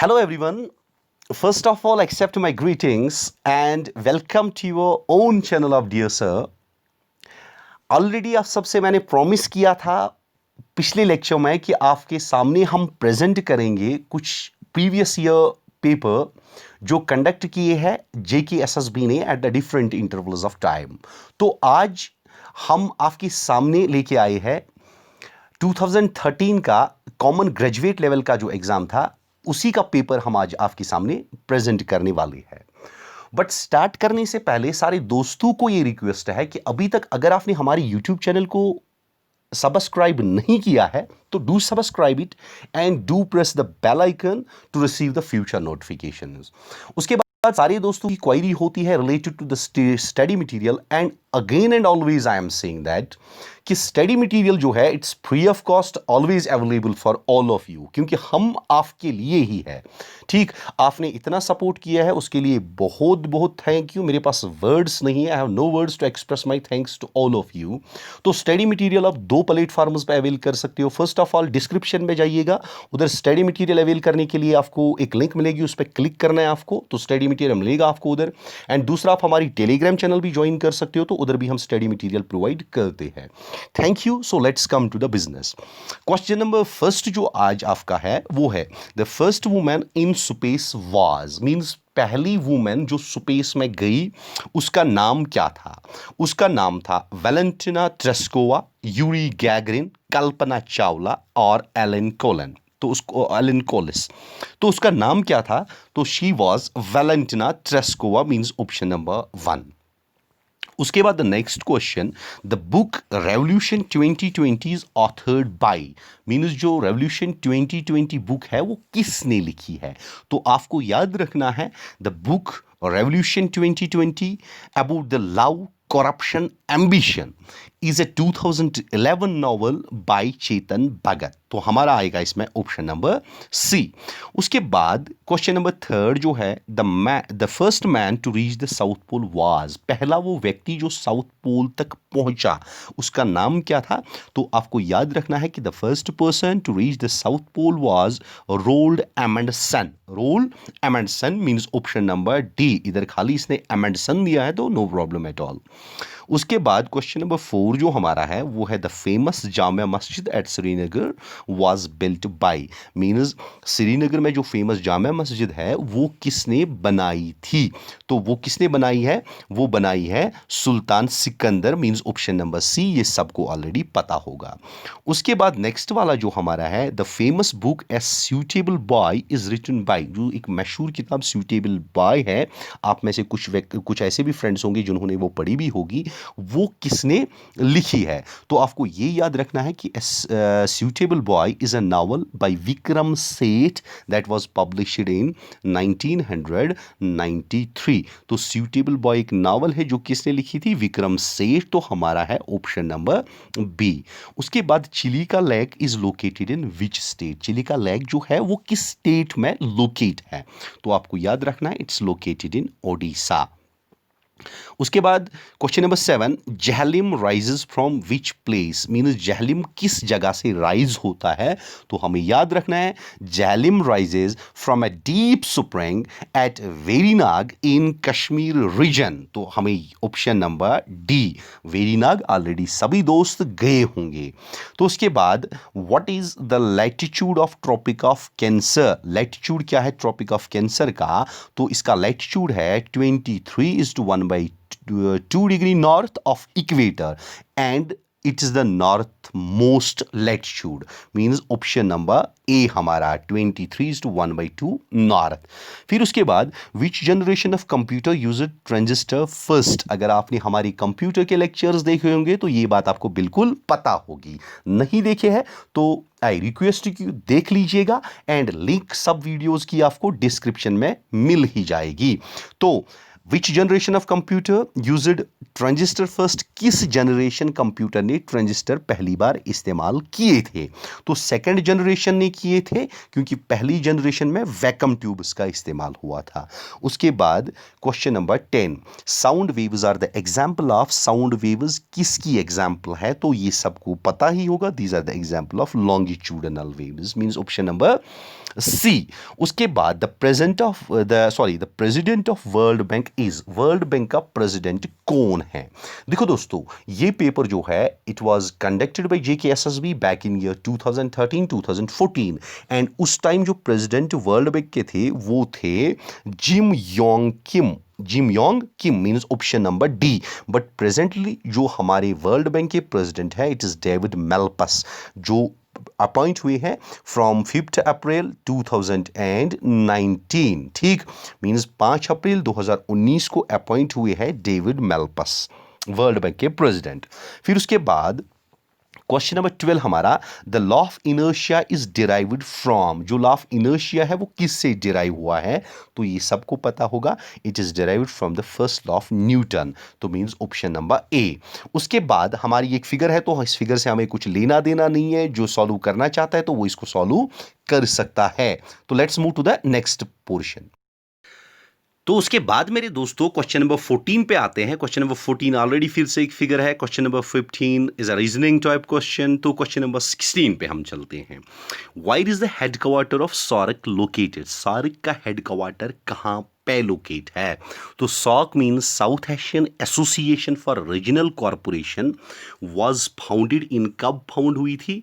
Hello, everyone. First of all, accept my greetings and welcome to your own channel of Dear Sir. Already आप सबसे मैंने promise किया था पिछले lecture में कि आपके सामने हम प्रेजेंट करेंगे कुछ प्रीवियस ईयर पेपर जो कंडक्ट किए हैं JKSSB ने at the different intervals of time. तो आज हम आपके सामने लेके आए हैं 2013 का कॉमन ग्रेजुएट लेवल का जो एग्जाम था उसी का पेपर हम आज आपके सामने प्रेजेंट करने वाले हैं। बट स्टार्ट करने से पहले सारे दोस्तों को ये रिक्वेस्ट है कि अभी तक अगर आपने हमारे यूट्यूब चैनल को सब्सक्राइब नहीं किया है तो do subscribe it and do press the bell icon to receive the future notifications. उसके बाद सारे दोस्तों की क्वेरी होती है related to the study material and again and always I am saying that कि स्टडी मटेरियल जो है it's free of cost always available for all of you, क्योंकि हम आपके लिए ही है। ठीक, आपने इतना सपोर्ट किया है उसके लिए बहुत बहुत थैंक यू। मेरे पास वर्ड्स नहीं है, I have no words to express my thanks to all of you. तो स्टडी मटेरियल आप दो प्लेटफॉर्म्स पे अवेल कर सकते हो। फर्स्ट ऑफ ऑल डिस्क्रिप्शन में जाइएगा, उधर स्टडी मटेरियल अवेल करने के लिए आपको एक लिंक मिलेगी, उस पर क्लिक करना है आपको, तो स्टडी मटेरियल मिलेगा आपको उधर। एंड दूसरा, आप हमारी टेलीग्राम चैनल भी ज्वाइन कर सकते हो, तो उधर भी हम स्टडी मटेरियल प्रोवाइड करते हैं। Thank you. So let's come to the business. Question number first जो आज आपका है वो है the first women in space was, means पहली वुमेन जो स्पेस में गई उसका नाम क्या था? उसका नाम था Valentina Tereshkova, Yuri Gagarin, Kalpana Chawla और एलन कोलन। तो उसको एलन कोलिस, तो उसका नाम क्या था? तो she was Valentina Tereshkova, means option number 1। उसके बाद the next question, the book revolution 2020 is authored by, means जो रेवोल्यूशन 2020 बुक है वो किसने लिखी है? तो आपको याद रखना है the book revolution 2020 about the love corruption ambition is a 2011 novel by Chetan Bhagat. तो हमारा आएगा इसमें ऑप्शन नंबर सी। उसके बाद क्वेश्चन नंबर थर्ड जो है the first man to reach the south pole was, पहला वो व्यक्ति जो साउथ पोल तक पहुंचा उसका नाम क्या था? तो आपको याद रखना है कि the first person to reach the south pole was Roald Amundsen. Roald Amundsen means option number D. इधर खाली इसने एमंडसन दिया है तो नो प्रॉब्लम एट ऑल। उसके बाद क्वेश्चन नंबर 4 जो हमारा है वो है the famous Jamia Masjid at Srinagar was built by, means Srinagar में जो फेमस जामिया मस्जिद है वो किसने बनाई थी? तो वो किसने बनाई है? वो बनाई है Sultan Sikandar, means option number C. ये सबको ऑलरेडी पता होगा। उसके बाद नेक्स्ट वाला जो हमारा है the famous book a suitable boy is written by, जो एक मशहूर किताब सूटेबल बॉय है, आप में से कुछ ऐसे भी फ्रेंड्स होंगे जिन्होंने वो पढ़ी भी होगी, वो किसने लिखी है? तो आपको ये याद रखना है कि suitable boy is a novel bye Vikram Seth that was published in 1993। तो सूटेबल बॉय एक नॉवल है जो किसने लिखी थी? विक्रम सेठ। तो हमारा है ऑप्शन नंबर बी। उसके बाद Chilika lake is located in which state, Chilika lake जो है वो किस स्टेट में लोकेट है? तो आपको याद रखना है इट्स लोकेटेड इन ओडिशा। उसके बाद question number 7, Jhelum rises from which place, means Jhelum किस जगह से राइज होता है? तो हमें याद रखना है Jhelum rises from a deep spring at Verinag in Kashmir region. तो हमें option number D Verinag already सभी दोस्त गए होंगे। तो उसके बाद what is the latitude of Tropic of Cancer, latitude क्या है ट्रॉपिक ऑफ कैंसर का? तो इसका लैटिट्यूड है 23:1/2 degree north of equator and it is the northmost latitude, means option number A हमारा 23:1/2 नॉर्थ। फिर उसके बाद which generation of computer used transistor first, अगर आपने हमारी कंप्यूटर के लेक्चर्स देखे होंगे तो ये बात आपको बिल्कुल पता होगी, नहीं देखे हैं तो आई रिक्वेस्ट की देख लीजिएगा एंड लिंक सब वीडियोस की आपको डिस्क्रिप्शन में मिल ही जाएगी। तो विच generation of computer used transistor first? किस जनरेशन कंप्यूटर ने ट्रांजिस्टर पहली बार इस्तेमाल किए थे? तो सेकंड जनरेशन ने किए थे, क्योंकि पहली जनरेशन में वैक्यूम ट्यूब्स का इस्तेमाल हुआ था। उसके बाद question number 10, sound waves are the example of? Sound waves किसकी एग्जाम्पल है? तो ये सबको पता ही होगा, these are the example of longitudinal waves, means option number C. उसके बाद the president of World Bank is? World Bank का प्रेसिडेंट कौन है? देखो दोस्तों, ये पेपर जो है it was conducted by JKSSB back in year 2013-2014 and उस टाइम जो प्रेसिडेंट वर्ल्ड बैंक के थे वो थे Jim Yong Kim. Jim Yong Kim means option number D. But presently जो हमारे वर्ल्ड बैंक के प्रेसिडेंट है इट इज डेविड मेल्पस, जो अपॉइंट हुए हैं फ्रॉम 5 अप्रैल 2019। ठीक, मीन्स 5 अप्रैल 2019 को अपॉइंट हुए हैं डेविड मेल्पस वर्ल्ड बैंक के प्रेसिडेंट। फिर उसके बाद क्वेश्चन नंबर 12 हमारा, the law of inertia is derived from? जो लॉ ऑफ इनर्शिया है वो किससे डिराइव हुआ है? तो ये सबको पता होगा, it is derived from the first law of Newton, तो मींस ऑप्शन नंबर ए। उसके बाद हमारी एक फिगर है, तो इस फिगर से हमें कुछ लेना देना नहीं है, जो सॉल्व करना चाहता है तो वो इसको सॉल्व कर सकता है। तो let's move to the next portion. तो उसके बाद मेरे दोस्तों क्वेश्चन नंबर 14 पे आते हैं। क्वेश्चन नंबर 14 ऑलरेडी फिर से एक फिगर है। Question number 15 is a reasoning type question. तो क्वेश्चन नंबर 16 पे हम चलते हैं। Where is the headquarter of SAARC located? SAARC का हेडक्वार्टर कहाँ पे लोकेट है? तो सॉक means South Asian Association for Regional Corporation was founded in, कब फाउंड हुई थी?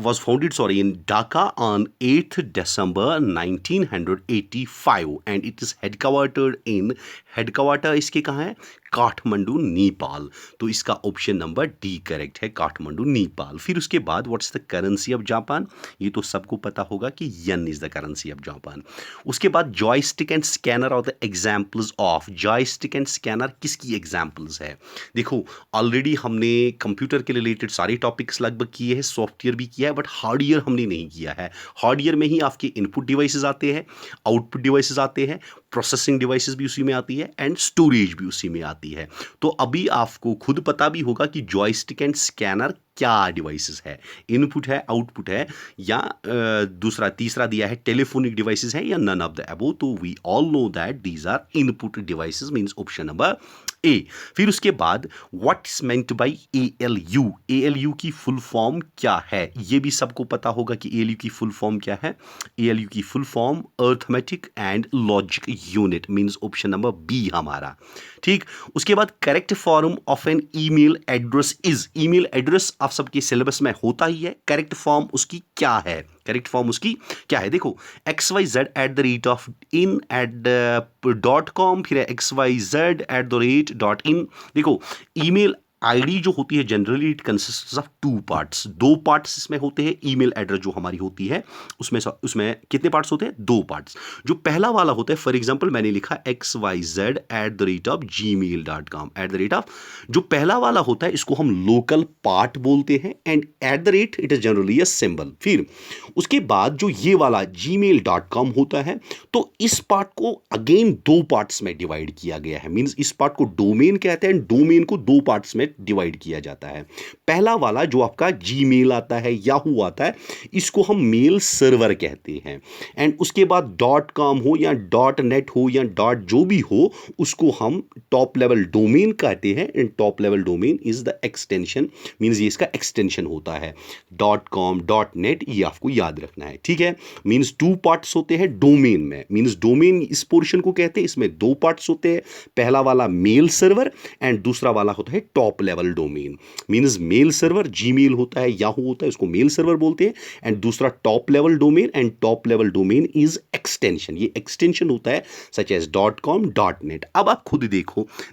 was founded in Dhaka on 8th December 1985 and it is headquartered in, headquarter इसके कहाँ है? काठमांडू नेपाल। तो इसका ऑप्शन नंबर डी करेक्ट है, काठमांडू नेपाल। फिर उसके बाद what's the currency of Japan? ये तो सबको पता होगा कि yen is the currency of Japan. उसके बाद joystick and scanner are the examples of? Joystick and scanner किसकी एग्जांपल्स है? देखो ऑलरेडी हमने कंप्यूटर के रिलेटेड सारे टॉपिक्स लगभग किए हैं, सॉफ्टवेयर भी किया है, बट हार्डवेयर हमने नहीं किया है। हार्डवेयर में ही आपके इनपुट डिवाइसेस आते हैं, आउटपुट डिवाइसेस आते हैं, प्रोसेसिंग डिवाइसेस भी उसी में आती है एंड स्टोरेज भी उसी में आती है। तो अभी आपको खुद पता भी होगा कि जॉयस्टिक एंड स्कैनर क्या डिवाइसेस है, इनपुट है, आउटपुट है, या दूसरा तीसरा दिया है टेलीफोनिक डिवाइसेस है, या नन ऑफ द अबव। तो we all know that these are input devices, means option number A. फिर उसके बाद what is meant by ALU? ALU की फुल फॉर्म क्या है? ये भी सबको पता होगा कि ALU की फुल फॉर्म क्या है। ALU की full form arithmetic and logic unit, means option number B हमारा। ठीक, उसके बाद correct form of an email address is? Email address आप सबके सिलेबस में होता ही है, करेक्ट फॉर्म उसकी क्या है? करेक्ट फॉर्म उसकी क्या है? देखो xyz@in@.com, फिर है xyz@in. देखो ईमेल आईडी जो होती है generally it consist of 2 parts, 2 parts इसमें होते हैं। ईमेल एड्रेस जो हमारी होती है उसमें कितने पार्ट्स होते हैं? 2 पार्ट्स। जो पहला वाला होता है, फॉर एग्जांपल मैंने लिखा xyz@gmail.com, जो पहला वाला होता है इसको हम लोकल पार्ट बोलते हैं and @ it is generally a symbol. फिर उसके बाद जो ये वाला gmail.com होता है, तो इस पार्ट को अगेन 2 पार्ट्स में डिवाइड किया गया है, मींस इस पार्ट को डोमेन कहते हैं, डोमेन को 2 पार्ट्स में डिवाइड किया जाता है। पहला वाला जो आपका जीमेल आता है, याहू आता है, इसको हम मेल सर्वर कहते हैं एंड उसके बाद .com हो या .net हो या जो भी हो उसको हम टॉप लेवल डोमेन कहते हैं and top level domain is the extension, means ये इसका एक्सटेंशन होता है। .com .net ये आपको याद रखना है, ठीक है। मींस 2 पार्ट्स होते हैं डोमेन में, मींस डोमेन इस पोर्शन को कहते हैं, इसमें 2 पार्ट्स होते हैं। पहला वाला मेल सर्वर एंड दूसरा वाला होता है top level domain, means mail server Gmail होता है, याहू होता है, उसको मेल सर्वर बोलते हैं एंड दूसरा top level domain and top level domain is extension, ये एक्सटेंशन होता है सच एज .com .net। अब आप खुद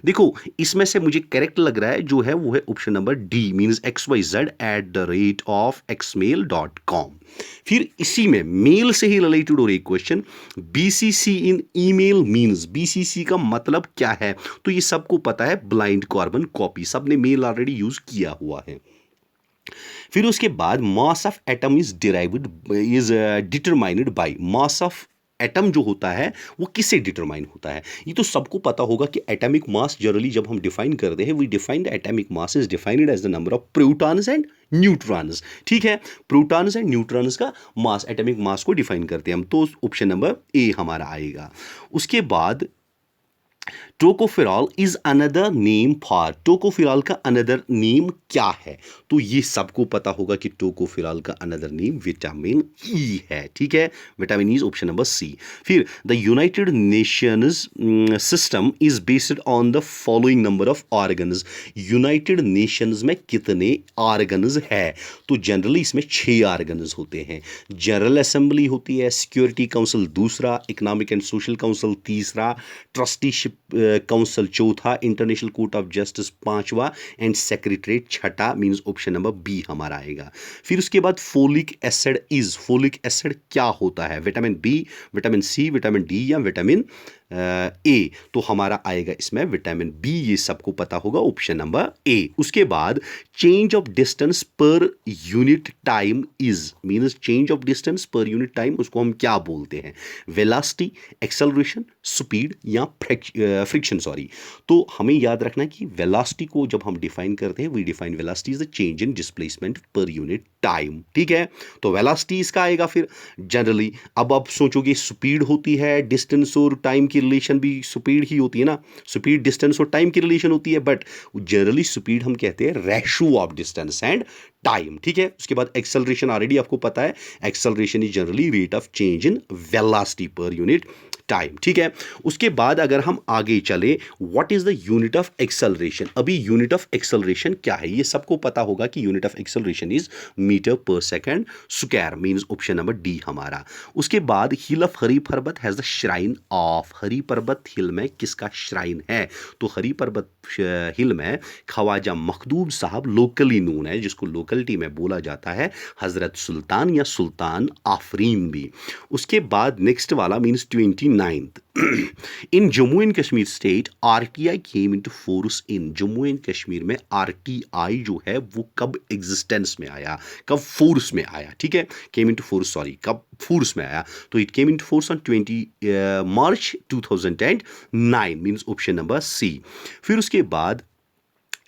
देखो इसमें से मुझे करेक्ट लग रहा है जो है वो है option number D, means xyz@xmail.com। फिर इसी में मेल से ही रिलेटेड और एक question, BCC in email means, BCC का मतलब क्या है? तो ये सबको पता है, ब्लाइंड कार्बन कॉपी, सबने मेल ऑलरेडी यूज किया हुआ है। फिर उसके बाद mass of atom is determined by, mass of atom जो होता है वो किससे डिटरमाइन होता है? ये तो सबको पता होगा कि एटॉमिक मास जनरली जब हम डिफाइन करते हैं, we define the atomic mass is defined as the number of protons and neutrons. ठीक है, प्रोटॉन्स एंड न्यूट्रॉन्स का मास, एटॉमिक मास को डिफाइन करते हैं हम, तो ऑप्शन नंबर ए हमारा आएगा। उसके बाद tocopherol is another name for, tocopherol का अनदर नेम क्या है? तो ये सबको पता होगा कि टोकोफेरॉल का अनदर नेम विटामिन ई है। ठीक है, vitamin E is option number C. फिर the United Nations system is based on the following number of organs. United Nations में कितने ऑर्गन्स है? तो जनरली इसमें 6 ऑर्गन्स होते हैं। जनरल असेंबली होती है, सिक्योरिटी काउंसिल दूसरा, इकोनॉमिक एंड सोशल काउंसिल तीसरा, ट्रस्टीशिप काउंसिल चौथा, इंटरनेशनल कोर्ट ऑफ जस्टिस पांचवा एंड सेक्रेटरीट छठा, मींस ऑप्शन नंबर बी हमारा आएगा। फिर उसके बाद folic acid is, folic acid क्या होता है? Vitamin B, vitamin C, vitamin D या विटामिन ए? तो हमारा आएगा इसमें विटामिन बी, ये सबको पता होगा, ऑप्शन नंबर ए। उसके बाद चेंज ऑफ डिस्टेंस पर unit time is, means change of distance पर यूनिट टाइम, उसको हम क्या बोलते हैं? वेलोसिटी, एक्सेलरेशन, स्पीड या फ्रिक्शन, सॉरी। तो हमें याद रखना कि वेलोसिटी को जब हम डिफाइन करते हैं, we define velocity is the change in displacement per unit time. ठीक है, तो वेलोसिटी इसका आएगा। फिर जनरली अब आप सोचोगे स्पीड होती है, डिस्टेंस और टाइम की रिलेशन भी स्पीड ही होती है ना, स्पीड डिस्टेंस और टाइम की रिलेशन होती है, बट जनरली स्पीड हम कहते हैं ratio of distance and time. ठीक है, उसके बाद एक्सेलरेशन ऑलरेडी आपको पता है, acceleration is generally rate of change in velocity पर यूनिट टाइम। ठीक है, उसके बाद अगर हम आगे चले, what is the unit of acceleration? अभी यूनिट ऑफ एक्सेलरेशन क्या है? ये सबको पता होगा कि unit of acceleration is metre पर second square, means option number D हमारा। उसके बाद हिल ऑफ हरी पर्वत हैज द श्राइन ऑफ, हरी पर्वत हिल में किसका श्राइन है? तो हरी पर्वत हिल में ख्वाजा मखदूम साहब लोकली नून है, जिसको लोकलिटी में बोला जाता है हजरत सुल्तान या सुल्तान आफरीन भी। उसके बाद नेक्स्ट वाला means 29th in Jammu and Kashmir state RTI came into force in, Jammu and Kashmir में आरटीआई जो है वो कब एग्जिस्टेंस में आया, कब फोर्स में आया? ठीक है, केम इनटू फोर्स, सॉरी, कब फोर्स में आया? तो it came into force on 20 March 2009, means option number C. फिर उसके बाद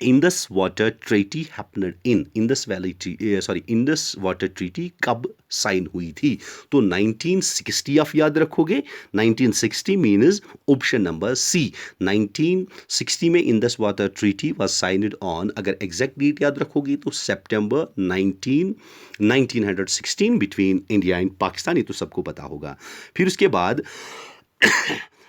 Indus water treaty happened in, Indus valley, sorry, Indus water treaty कब साइन हुई थी? तो 1960 आप याद रखोगे, 1960 मीन्स ऑप्शन नंबर सी, 1960 में Indus water treaty was signed on, अगर एग्जैक्ट डेट याद रखोगे तो September 1916 between India and Pakistan, ये तो सबको पता होगा। फिर उसके बाद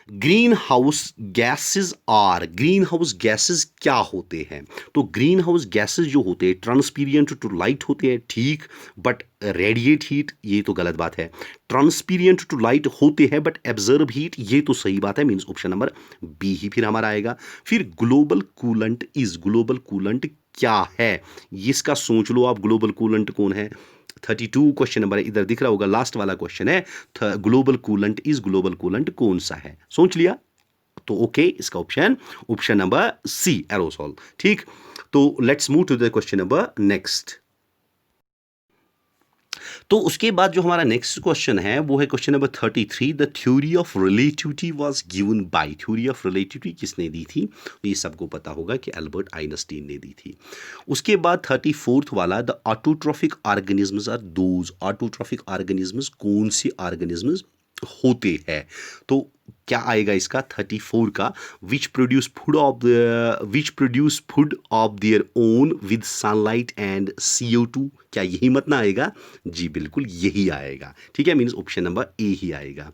green house gases are, green house gases क्या होते हैं? तो ग्रीन हाउस गैसेस जो होते हैं ट्रांसपीरियंट टू लाइट होते हैं, ठीक, बट रेडिएट हीट, ये तो गलत बात है। ट्रांसपीरियंट टू लाइट होते हैं बट एब्जर्व हीट, ये तो सही बात है, मींस ऑप्शन नंबर बी ही फिर हमारा आएगा। फिर global coolant is, global coolant क्या है? इसका सोच लो आप, ग्लोबल कूलेंट कौन है? 32 क्वेश्चन नंबर इधर दिख रहा होगा, लास्ट वाला क्वेश्चन है, global coolant is, global coolant कौन सा है? सोच लिया तो ओके, इसका ऑप्शन नंबर सी, एरोसॉल। ठीक, तो let's move to the question number next. तो उसके बाद जो हमारा नेक्स्ट क्वेश्चन है वो है question number 33, the theory of relativity was given by, theory of relativity किसने दी थी? ये सबको पता होगा कि एल्बर्ट आइंस्टीन ने दी थी। उसके बाद 34th वाला, the autotrophic organisms are those, autotrophic organisms कौन से ऑर्गेनिजम्स होते हैं? तो क्या आएगा इसका 34 का, which produce food of their own with sunlight and CO2, क्या यही मत ना आएगा? जी बिल्कुल यही आएगा। ठीक है, मींस ऑप्शन नंबर ए ही आएगा।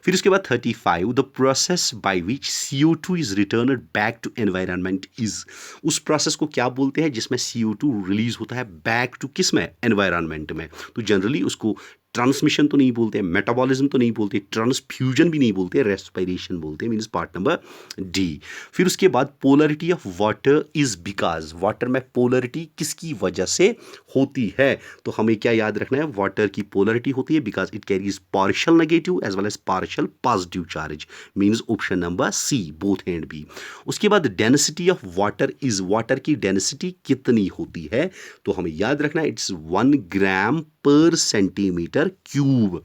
फिर उसके बाद 35, the process by which CO2 is returned back to environment is, उस प्रोसेस को क्या बोलते हैं जिसमें CO2 रिलीज होता है बैक टू किस में? एनवायरनमेंट में। तो जनरली उसको ट्रांसमिशन तो नहीं बोलते, मेटाबॉलिज्म तो नहीं बोलते, ट्रांसफ्यूजन भी नहीं बोलते, रेस्पिरेशन बोलते हैं, मींस पार्ट नंबर डी। फिर उसके बाद polarity of water is because, water में पोलरिटी किसकी वजह से होती है? तो हमें क्या याद रखना है, वाटर की पोलरिटी होती है because it carries partial negative as well as partial positive charge, means option number C, both and B. उसके बाद density of water is, water की डेंसिटी कितनी होती है? तो हमें याद रखना है इट्स 1 ग्राम पर सेंटीमीटर क्यूब।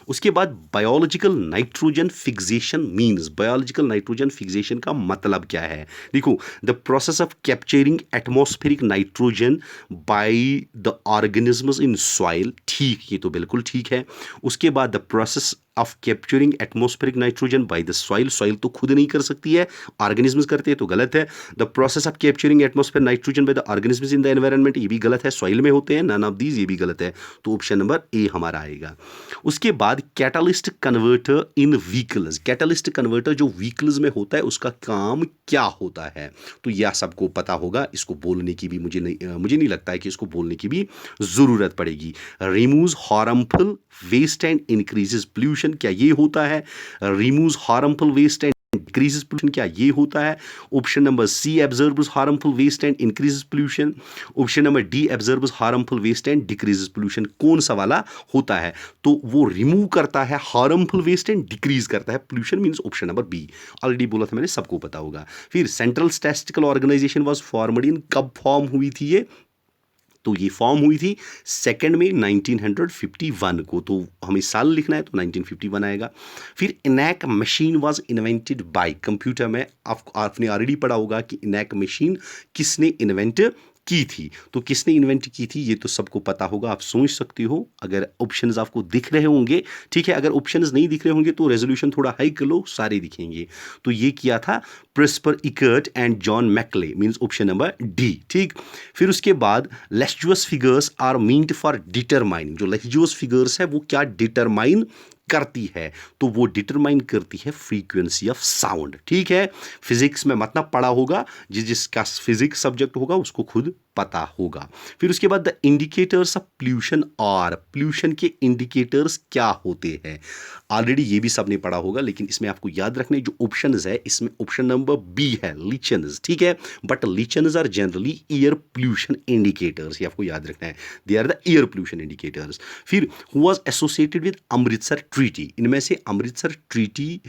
उसके बाद biological nitrogen fixation means, biological nitrogen fixation का मतलब क्या है? देखो, the process of capturing atmospheric nitrogen by the organisms in soil, ठीक, ये तो बिल्कुल ठीक है। उसके बाद the process of capturing atmospheric nitrogen by the soil, soil तो खुद नहीं कर सकती है, ऑर्गेनिजम्स करते हैं, तो गलत है। The process of capturing atmosphere nitrogen by the organisms in the environment, ये भी गलत है, सॉइल में होते हैं, नन ऑफ दीज, ये भी गलत है, तो ऑप्शन नंबर ए हमारा आएगा। उसके बाद कैटलिस्ट कन्वर्टर इन व्हीकल्स, कैटलिस्ट कन्वर्टर जो व्हीकल्स में होता है उसका काम क्या होता है? तो यह सबको पता होगा, इसको बोलने की भी मुझे नहीं लगता है कि इसको बोलने की भी ज़रूरत पड़ेगी। Removes harmful waste and increases pollution, क्या ये होता है? Removes harmful waste and increases pollution, क्या ये होता है? Option number C absorbs harmful waste and increases pollution. Option number D absorbs harmful waste and decreases pollution. कौन सा वाला होता है? तो वो रिमूव करता है हार्मफुल वेस्ट एंड डिक्रीज करता है pollution, means option number B. Already बोला था मैंने, सबको पता होगा। फिर central statistical organisation was formed in, कब फॉर्म हुई थी ये? तो ये फॉर्म हुई थी 2 मई 1951 को, तो हमें साल लिखना है तो 1951 आएगा। फिर ENIAC machine was invented by, computer में आपने ऑलरेडी पढ़ा होगा कि इनैक मशीन किसने इन्वेंट की थी, तो किसने इन्वेंट की थी ये तो सबको पता होगा, आप सोच सकते हो अगर ऑप्शंस आपको दिख रहे होंगे, ठीक है। अगर ऑप्शंस नहीं दिख रहे होंगे तो रेजोल्यूशन थोड़ा हाई कर लो, सारे दिखेंगे। तो ये किया था Presper Eckert and John Mauchly, means option number D, ठीक। फिर उसके बाद Lissajous figures are meant for determine, जो लेस्जुअस फिगर्स है वो क्या डिटरमाइन करती है? तो वो डिटरमाइन करती है फ्रीक्वेंसी ऑफ साउंड, ठीक है। फिजिक्स में मतलब पढ़ा होगा, जिसका फिजिक्स सब्जेक्ट होगा उसको खुद पता होगा। फिर उसके बाद द इंडिकेटर्स ऑफ पोल्यूशन, और पोल्यूशन के इंडिकेटर्स क्या होते हैं? ऑलरेडी ये भी सबने पढ़ा होगा, लेकिन इसमें आपको याद रखना है जो ऑप्शंस है, इसमें ऑप्शन नंबर बी है लीचन्स, ठीक है। But lichens are generally air pollution indicators, ये आपको याद रखना है, they are the air pollution indicators. फिर who was associated with Amritsar treaty, इनमें से अमृतसर ट्रीटी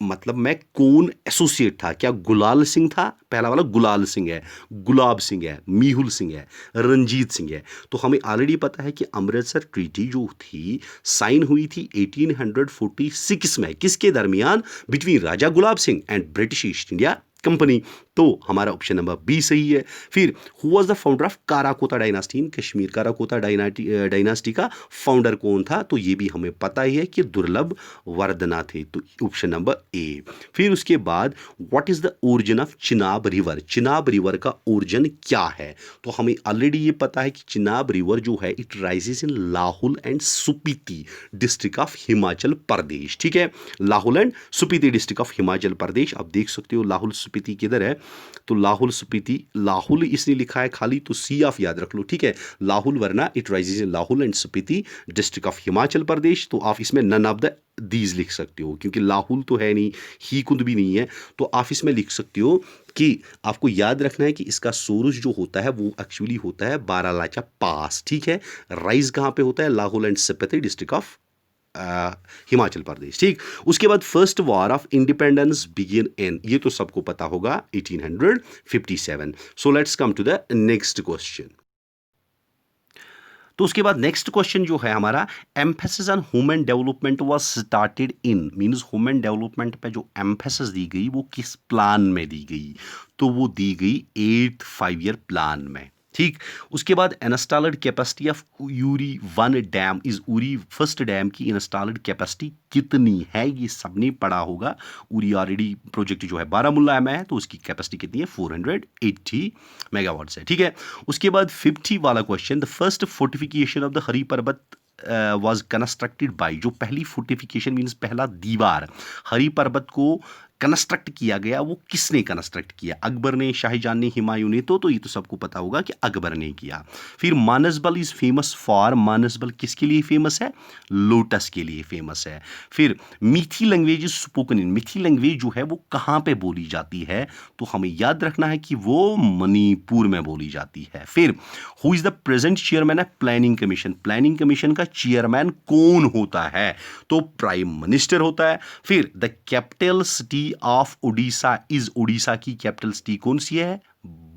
मतलब में कौन एसोसिएट था? क्या गुलाल सिंह था? पहला वाला गुलाल सिंह है, गुलाब सिंह है, मीहुल सिंह है, रंजीत सिंह है। तो हमें ऑलरेडी पता है कि अमृतसर ट्रीटी जो थी साइन हुई थी 1846 में, किसके दरमियान? Between Raja Gulab Singh and British East India Company. तो हमारा ऑप्शन नंबर बी सही है। फिर who was the founder of Karkota dynasty in Kashmir, Karkota dynasty का फाउंडर कौन था? तो ये भी हमें पता ही है कि दुर्लभ वर्धना थे, तो ऑप्शन नंबर ए। फिर उसके बाद what is the origin of Chenab river, Chenab river का ओरिजिन क्या है? तो हमें ऑलरेडी ये पता है कि चिनाब रिवर जो है it rises in Lahaul and Spiti district of Himachal Pradesh, ठीक है। Lahaul and Spiti district of Himachal Pradesh, आप देख सकते हो लाहौल स्पीति किधर है, तो लाहौल स्पीति, लाहौल इसने लिखा है खाली, तो सी ऑफ याद रख लो, ठीक है। लाहौल वरना it rises in Lahaul and Spiti district of Himachal Pradesh, तो आप इसमें नन ऑफ द दीज लिख सकते हो, क्योंकि लाहौल तो है नहीं, ही कुंद भी नहीं है, तो आप इसमें लिख सकते हो कि आपको याद रखना है कि इसका सोर्स जो होता है वो एक्चुअली होता है बारालाचा पास, ठीक है। राइज कहाँ पे होता है? Lahaul and Spiti district of Himachal Pradesh, ठीक। उसके बाद first war of independence begin in, ये तो सबको पता होगा, 1857। So let's come to the next question. तो उसके बाद नेक्स्ट क्वेश्चन जो है हमारा, emphasis on human development was started in, means human development पे जो एम्फेसिस दी गई वो किस प्लान में दी गई? तो वो दी गई 8th 5-year प्लान में, ठीक। उसके बाद installed capacity of Yuri 1 dam is, Uri first dam की इंस्टॉल्ड कैपेसिटी कितनी है? ये सबने पढ़ा होगा। उरी ऑलरेडी प्रोजेक्ट जो है बारामूला में है, तो उसकी कैपेसिटी कितनी है? 480 मेगावाट्स है, ठीक है। उसके बाद 50 वाला question, the first fortification of the Hari Parbat was constructed by, जो पहली फोर्टिफिकेशन मींस पहला दीवार हरी पर्वत को कंस्ट्रक्ट किया गया, वो किसने कंस्ट्रक्ट किया? अकबर ने, शाहजहां ने, हुमायूं ने? तो ये तो सबको पता होगा कि अकबर ने किया। फिर Manasbal is famous for, Manasbal किसके लिए फेमस है? लोटस के लिए फेमस है। फिर Mithi language is spoken in, Mithi language जो है वो कहाँ पे बोली जाती है? तो हमें याद रखना है कि वो मणिपुर में बोली जाती है। फिर who is the present chairman of planning commission, planning commission का चेयरमैन कौन होता है? तो प्राइम मिनिस्टर होता है। फिर the capital city of Orissa is, Orissa की कैपिटल सिटी कौन सी है?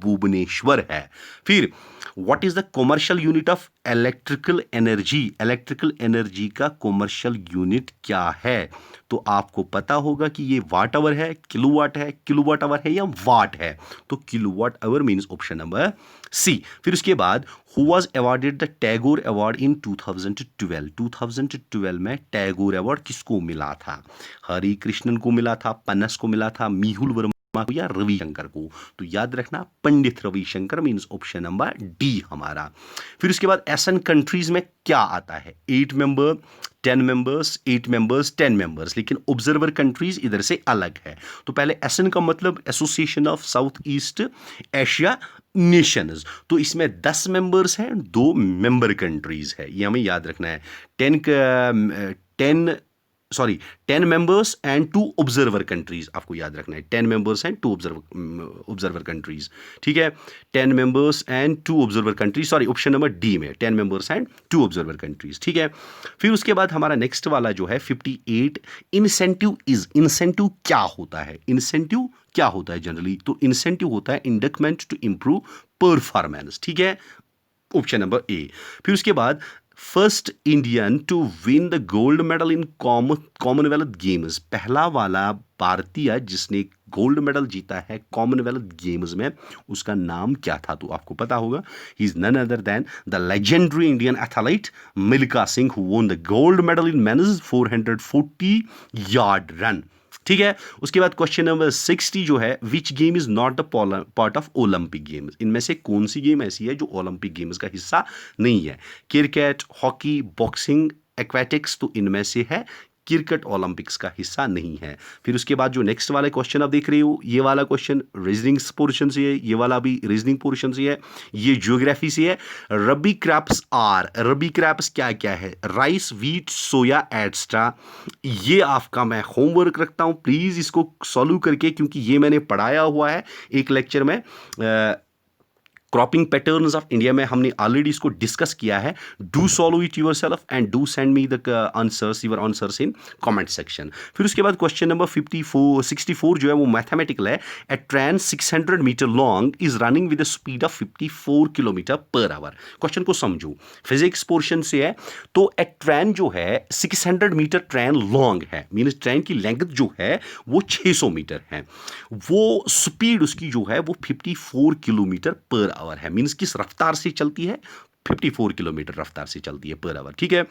भुवनेश्वर है। फिर what is the commercial unit of electrical energy, electrical energy का कॉमर्शियल यूनिट क्या है? तो आपको पता होगा कि ये वाट आवर है, किलोवाट आवर है या वाट है। तो kilowatt hour means option number C. फिर उसके बाद who was awarded the Tagore award in 2012, 2012 में टैगोर अवार्ड किसको मिला था? हरि कृष्णन को मिला था, पन्नस को मिला था, मेहुल वर्मा को या रविशंकर को? तो याद रखना Pandit Ravishankar means option number D हमारा। फिर उसके बाद एसन कंट्रीज में क्या आता है? 8 मेंबर, 10 मेंबर्स, 8 मेंबर्स, 10 मेंबर्स, लेकिन ऑब्जर्वर कंट्रीज इधर से अलग है। तो पहले एसन का मतलब association of south east Asia Nations, तो इसमें 10 मेंबर्स हैं, 2 मेंबर कंट्रीज है, ये हमें याद रखना है। 10 मेंबर्स एंड 2 ऑब्जर्वर कंट्रीज आपको याद रखना है। 10 मेंबर्स एंड 2 ऑब्जर्वर कंट्रीज, ठीक है। 10 members and 2 observer countries, sorry option number D में 10 मेंबर्स एंड 2 ऑब्जर्वर कंट्रीज, ठीक है। फिर उसके बाद हमारा नेक्स्ट वाला जो है 58 इंसेंटिव क्या होता है? इंसेंटिव क्या होता है जनरली? तो इंसेंटिव होता है इंडक्टमेंट टू इंप्रूव परफॉर्मेंस, ठीक है, ऑप्शन नंबर ए। फिर उसके बाद first Indian to win the gold medal in commonwealth games, पहला वाला भारतीय जिसने गोल्ड मेडल जीता है कॉमनवेल्थ गेम्स में, उसका नाम क्या था? तो आपको पता होगा, he is none other than the legendary Indian athlete Milkha Singh who won the gold medal in men's 440 yard run, ठीक है। उसके बाद क्वेश्चन नंबर 60 जो है, which game is not the part of Olympic games, इनमें से कौन सी गेम ऐसी है जो ओलंपिक गेम्स का हिस्सा नहीं है? क्रिकेट, हॉकी, बॉक्सिंग, एक्वेटिक्स, तो इनमें से है क्रिकेट ओलंपिक्स का हिस्सा नहीं है। फिर उसके बाद जो नेक्स्ट वाला क्वेश्चन आप देख रहे हो, ये वाला क्वेश्चन रीजनिंग पोर्शन से है, ये वाला भी रीजनिंग पोर्शन से है, ये ज्योग्राफी से है। रबी क्रॉप्स क्या क्या है? राइस, व्हीट, सोया एटस्ट्रा। ये आपका मैं होमवर्क रखता हूं, प्लीज इसको सॉल्व करके, क्योंकि ये मैंने पढ़ाया हुआ है एक लेक्चर में। क्रॉपिंग पैटर्न्स ऑफ इंडिया में हमने ऑलरेडी इसको डिस्कस किया है। Do solve it yourself and do send me the answers, your answers in comment section. फिर उसके बाद क्वेश्चन नंबर 64 जो है वो मैथमेटिकल है। A train 600 metre long is running with the speed of 54 kilometre per hour. Question को समझो, physics portion से है। तो ए ट्रेन जो है 600 मीटर ट्रेन लॉन्ग है, मीन ट्रेन की लेंथ जो है वो 600 मीटर है, वो स्पीड उसकी जो है वो 54 किलोमीटर पर आवर है, मींस किस रफ्तार से चलती है? 54 किलोमीटर रफ्तार से चलती है पर आवर, ठीक है।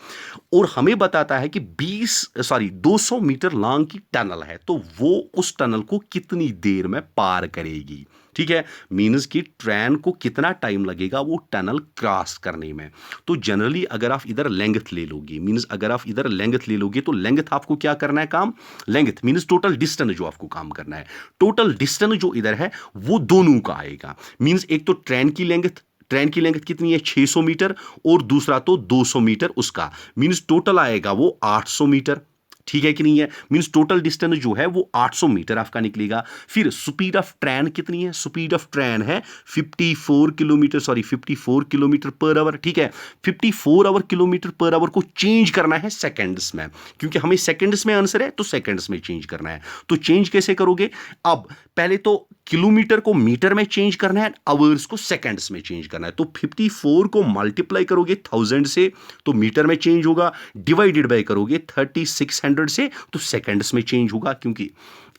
और हमें बताता है कि 200 मीटर लॉन्ग की टनल है, तो वो उस टनल को कितनी देर में पार करेगी, ठीक है। मींस कि ट्रेन को कितना टाइम लगेगा वो टनल क्रॉस करने में। तो जनरली अगर आप इधर लेंथ ले लोगे, मींस अगर आप इधर लेंथ ले लोगे, तो लेंथ आपको क्या करना है काम? लेंथ मींस टोटल डिस्टेंस जो आपको काम करना है, टोटल डिस्टेंस जो इधर है वो दोनों का आएगा। मींस एक तो ट्रेन की लेंथ कितनी है? 600 मीटर, और दूसरा तो 200 मीटर उसका, मींस टोटल आएगा वो 800 मीटर, ठीक है कि नहीं है। मींस टोटल डिस्टेंस जो है वो 800 मीटर आपका निकलेगा। फिर स्पीड ऑफ ट्रेन कितनी है? स्पीड ऑफ ट्रेन है 54 किलोमीटर पर आवर, ठीक है। 54 किलोमीटर पर आवर को चेंज करना है सेकंड्स में, क्योंकि हमें सेकंड्स में आंसर है, तो सेकंड्स में चेंज करना है। तो चेंज कैसे करोगे? अब पहले तो किलोमीटर को मीटर में चेंज करना है, आवर्स को सेकंड्स में चेंज करना है। तो 54 को मल्टीप्लाई करोगे 1000 से तो मीटर में चेंज होगा, डिवाइडेड बाय करोगे 3600 से तो सेकंड्स में चेंज होगा, क्योंकि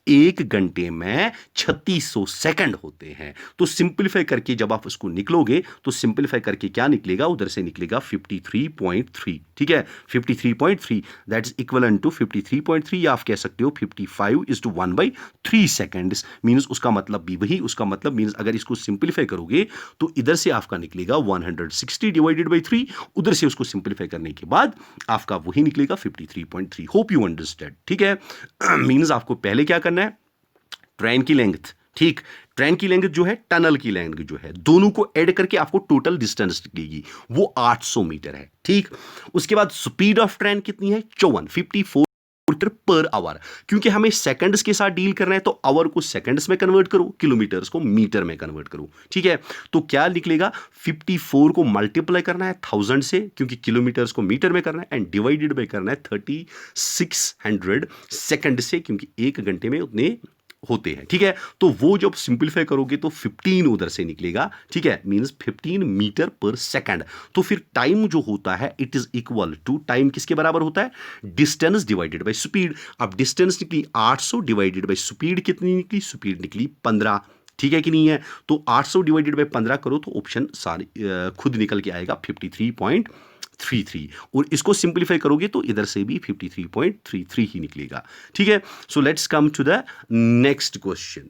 एक घंटे में 3600 सेकंड होते हैं। तो सिंपलीफाई करके जब आप उसको निकलोगे, तो सिंपलीफाई करके क्या निकलेगा? उधर से निकलेगा 53.3, ठीक है, 53.3 दैट इज इक्विवेलेंट टू 53.3, या आप कह सकते हो 55:1/3 सेकंड्स। मींस उसका मतलब भी वही, उसका मतलब मींस अगर इसको सिंपलीफाई करोगे तो इधर से आपका निकलेगा 160 डिवाइडेड बाई 3, उधर से उसको सिंपलीफाई करने के बाद आपका वही निकलेगा 53.3। होप यू अंडरस्टैंड, ठीक है। मींस आपको पहले क्या करना है? ट्रेन की लेंथ, ठीक, ट्रेन की लेंथ जो है टनल की लेंथ जो है, दोनों को ऐड करके आपको टोटल डिस्टेंस निकलेगी, वो 800 मीटर है, ठीक। उसके बाद स्पीड ऑफ ट्रेन कितनी है? 54 मीटर पर आवर, क्योंकि हमें सेकंड्स के साथ डील करना है, तो आवर को सेकंड्स में कन्वर्ट करो, किलोमीटर्स को मीटर में कन्वर्ट करो, ठीक है। तो क्या निकलेगा? 54 को मल्टीप्लाई करना है 1000 से, क्योंकि किलोमीटर्स को मीटर में करना है, एंड डिवाइडेड बाय करना है 3600 सेकंड से, क्योंकि एक घंटे में उतने होते हैं, ठीक है। तो वो जब सिंपलीफाई करोगे तो 15 उधर से निकलेगा, ठीक है, मींस 15 मीटर पर सेकंड। तो फिर टाइम जो होता है it is equal to, time किसके बराबर होता है, डिस्टेंस डिवाइडेड बाय स्पीड। अब डिस्टेंस निकली 800 डिवाइडेड बाय स्पीड कितनी निकली, स्पीड निकली 15, ठीक है कि नहीं है। तो 800 डिवाइडेड बाय 15 करो तो ऑप्शन सारी खुद निकल के आएगा 53.33, और इसको सिंपलीफाई करोगे तो इधर से भी 53.33 ही निकलेगा, ठीक है। So let's come to the next question.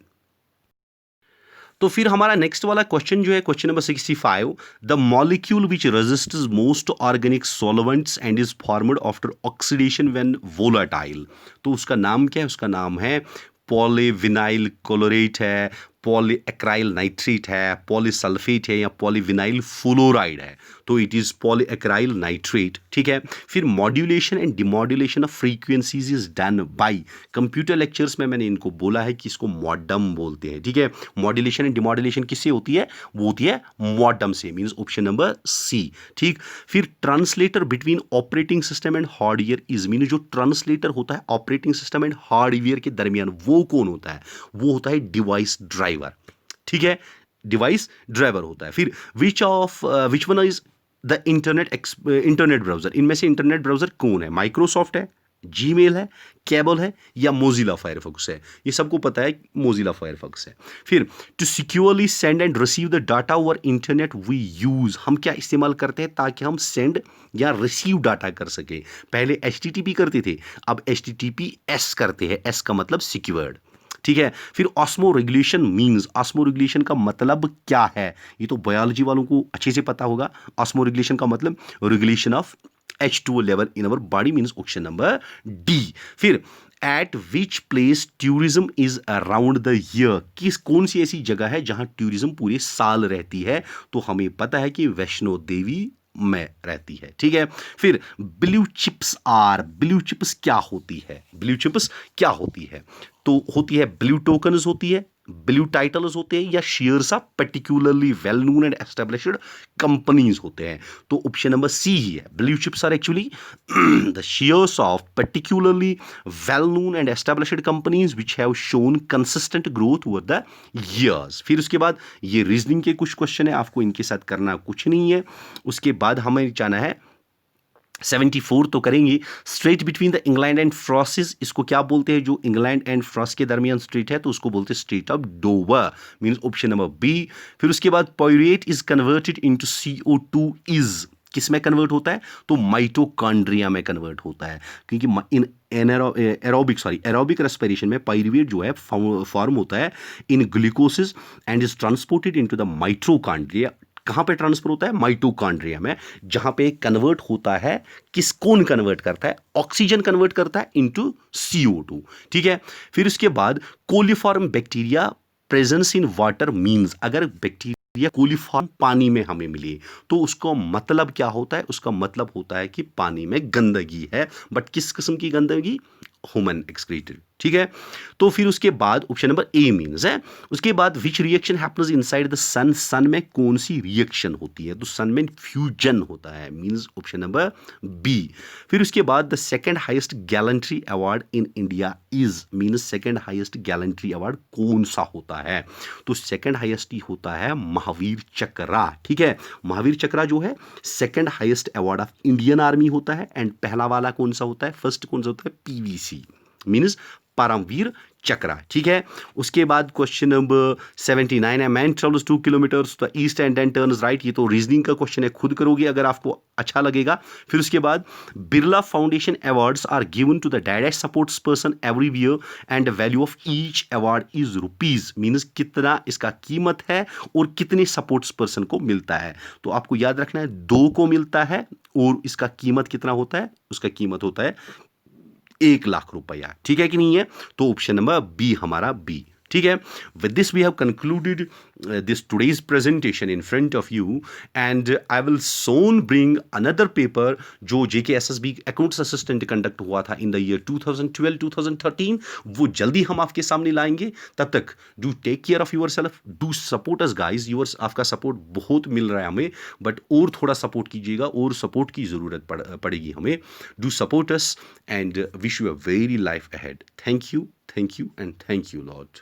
तो फिर हमारा नेक्स्ट वाला क्वेश्चन जो है question number 65, the molecule which resists most organic solvents and is formed after oxidation when volatile. तो उसका नाम क्या है, उसका नाम है पॉलीविनाइल क्लोरेट है, पॉलीएक्राइल नाइट्रेट है, पॉलीसल्फेट है, या पॉलीविनाइल फ्लोराइड है। तो इट इज पॉलीएक्राइल नाइट्रेट, ठीक है। फिर modulation and demodulation of frequencies is done by, computer lectures में मैंने इनको बोला है कि इसको मॉडम बोलते हैं, ठीक है। मॉड्यूलेशन एंड डिमॉड्यूलेशन किससे होती है, वो होती है मॉडम से, मींस ऑप्शन नंबर सी, ठीक। फिर translator between operating system and hardware is, mean जो ट्रांसलेटर होता है ऑपरेटिंग सिस्टम एंड हार्डवेयर के दरमियान, वो कौन होता है, वो होता है डिवाइस ड्राइवर, ठीक है, डिवाइस ड्राइवर होता है। फिर which one is the internet browser, इनमें से इंटरनेट ब्राउजर कौन है, माइक्रोसॉफ्ट है, जीमेल है, केबल है, या मोजिला फायरफॉक्स है। ये सबको पता है मोजिला फायरफॉक्स है। फिर to securely send and receive the data over internet we use, हम क्या इस्तेमाल करते हैं ताकि हम सेंड या रिसीव डाटा कर सके। पहले HTTP करते थे, अब HTTPS करते हैं, S का मतलब सिक्योर्ड, ठीक है। फिर osmo regulation means, osmo regulation का मतलब क्या है, ये तो बायोलॉजी वालों को अच्छे से पता होगा। ऑस्मो रेगुलेशन का मतलब regulation of H2O level in our body, means option number D. फिर at which place tourism is around the year, किस कौन सी ऐसी जगह है जहां टूरिज्म पूरे साल रहती है, तो हमें पता है कि वैष्णो देवी में रहती है, ठीक है। फिर blue chips are, blue chips क्या होती है, ब्लू चिप्स क्या होती है, तो होती है ब्लू टोकन्स होती है, ब्लू टाइटल्स होते हैं, या shares of particularly well known and established companies होते हैं। तो ऑप्शन नंबर सी ही है, blue chips are actually the shares of particularly well known and established companies which have shown consistent growth over the years. फिर उसके बाद ये reasoning के कुछ क्वेश्चन है, आपको इनके साथ करना कुछ नहीं है। उसके बाद हमें जाना है 74 तो करेंगे, straight between the England and Francis, इसको क्या बोलते हैं, जो इंग्लैंड एंड फ्रॉस के दरमियान स्ट्रेट है तो उसको बोलते हैं strait of Dover, means option number B. फिर उसके बाद pyruvate is converted into CO2 is, किस में कन्वर्ट होता है, तो माइटोकॉन्ड्रिया में कन्वर्ट होता है, क्योंकि इन एरोबिक रेस्पिरेशन में पायरुवेट जो है फॉर्म होता है in glycolysis and is transported into the mitochondria. कहां पे ट्रांसफर होता है, माइटोकॉन्ड्रिया में, जहां पे कन्वर्ट होता है, कौन कन्वर्ट करता है, ऑक्सीजन कन्वर्ट करता है इनटू CO2, ठीक है। फिर उसके बाद coliform bacteria presence in water means, अगर बैक्टीरिया कोलिफॉर्म पानी में हमें मिले तो उसका मतलब क्या होता है, उसका मतलब होता है कि पानी में गंदगी है, बट किस किस्म की गंदगी, ह्यूमन एक्सक्रीटेड, ठीक है। तो फिर उसके बाद ऑप्शन नंबर ए मींस है। उसके बाद which reaction happens inside the sun, sun में कौन सी रिएक्शन होती है, तो सन में फ्यूजन होता है, मींस ऑप्शन नंबर बी। फिर उसके बाद the second highest gallantry award in India is, means second highest gallantry award कौन सा होता है, तो सेकंड हाईएस्ट ही होता है महावीर चक्रा, ठीक है। महावीर चक्रा जो है second highest award of Indian army होता है, एंड पहला वाला कौन सा होता है, फर्स्ट कौन सा होता है, PVC मीन्स परमवीर चक्रा, ठीक है। उसके बाद क्वेश्चन नंबर 79 है, man travels 2 kilometres the east and then turns right, ये तो रीजनिंग का क्वेश्चन है, खुद करोगे अगर आपको अच्छा लगेगा। फिर उसके बाद Birla foundation awards are given to the direct supports person every year and the value of each award is rupees, means कितना इसका कीमत है और कितने सपोर्ट्स पर्सन को मिलता है। तो आपको याद रखना है 2 को मिलता है, और इसका कीमत कितना होता है, उसका कीमत होता है 1 लाख रुपया, ठीक है कि नहीं है। तो ऑप्शन नंबर बी हमारा बी, ठीक है। With this we have concluded this today's presentation in front of you, and I will soon bring another paper जो JKSSB अकाउंट्स असिस्टेंट कंडक्ट हुआ था इन द ईयर 2012-2013, वो जल्दी हम आपके सामने लाएंगे। तब तक do take care of yourself, do support us guys, आपका सपोर्ट बहुत मिल रहा है हमें, बट और थोड़ा सपोर्ट कीजिएगा, और सपोर्ट की ज़रूरत पड़ेगी हमें। Do support us and wish you a very life ahead. Thank you. Thank you and thank you, Lord.